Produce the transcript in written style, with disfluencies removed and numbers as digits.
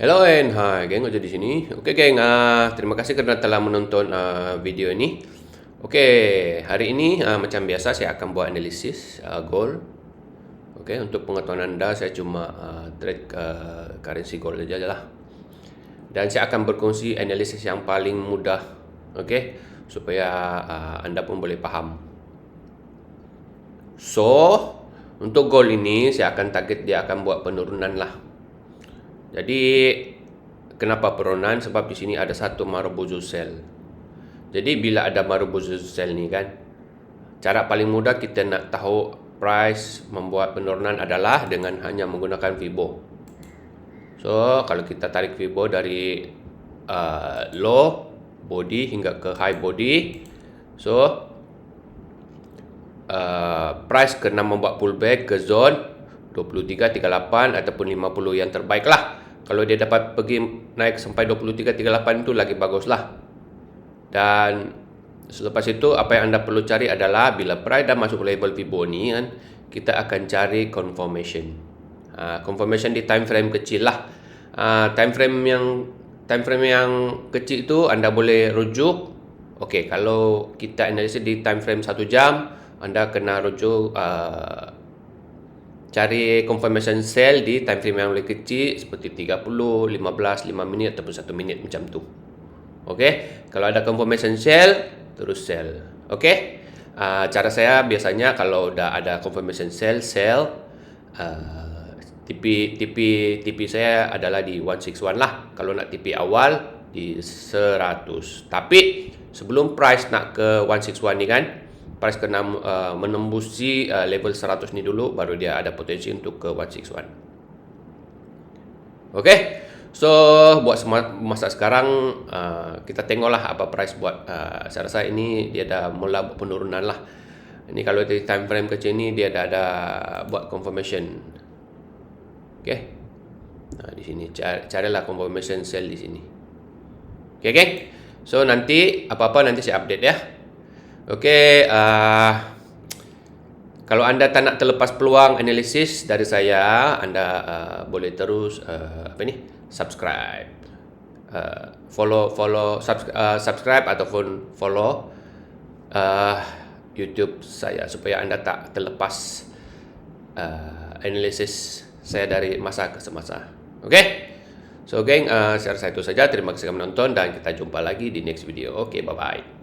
Hello and hi geng, Ojo di sini. Oke geng, terima kasih karena telah menonton video ini. Oke, hari ini macam biasa saya akan buat analisis gold. Oke, untuk pengetahuan anda saya cuma trade currency gold aja lah. Dan saya akan berkongsi analisis yang paling mudah, oke, supaya anda pun boleh paham. So, untuk gold ini saya akan target dia akan buat penurunan lah. Jadi kenapa penurunan? Sebab di sini ada satu Marubozu sell. Jadi bila ada Marubozu sell ni kan, cara paling mudah kita nak tahu price membuat penurunan adalah dengan hanya menggunakan Fibo. So kalau kita tarik Fibo dari low body hingga ke high body, so price kena membuat pullback ke zone 23.38 ataupun 50 yang terbaik lah. Kalau dia dapat pergi naik sampai 23.38 itu lagi bagus lah. Dan selepas itu apa yang anda perlu cari adalah bila price dah masuk level Fibo ni kan, kita akan cari confirmation. Confirmation di time frame kecil lah. Time frame yang kecil itu anda boleh rujuk. Okey, kalau kita analisis di time frame 1 jam, anda kena rujuk cari confirmation sell di time frame yang lebih kecil seperti 30, 15, 5 minit ataupun 1 minit macam tu. Okey, kalau ada confirmation sell, terus sell. Okey, cara saya biasanya kalau dah ada confirmation sell, TP saya adalah di 161 lah. Kalau nak TP awal di 100. Tapi sebelum price nak ke 161 ni kan, price kena menembusi level 100 ni dulu, baru dia ada potensi untuk ke 161. Okey, so buat masa sekarang kita tengoklah apa price buat. Saya rasa ini dia dah mula penurunan lah. Ini kalau di time frame kecil ni dia dah ada buat confirmation. Okey, di sini carilah confirmation sell di sini. Okey geng, so nanti apa-apa nanti saya update ya. Okey, kalau anda tak nak terlepas peluang analisis dari saya, anda boleh terus subscribe, subscribe ataupun follow YouTube saya supaya anda tak terlepas analisis saya dari masa ke semasa. Okey, so geng, saya rasa itu saja. Terima kasih menonton dan kita jumpa lagi di next video. Okey, bye bye.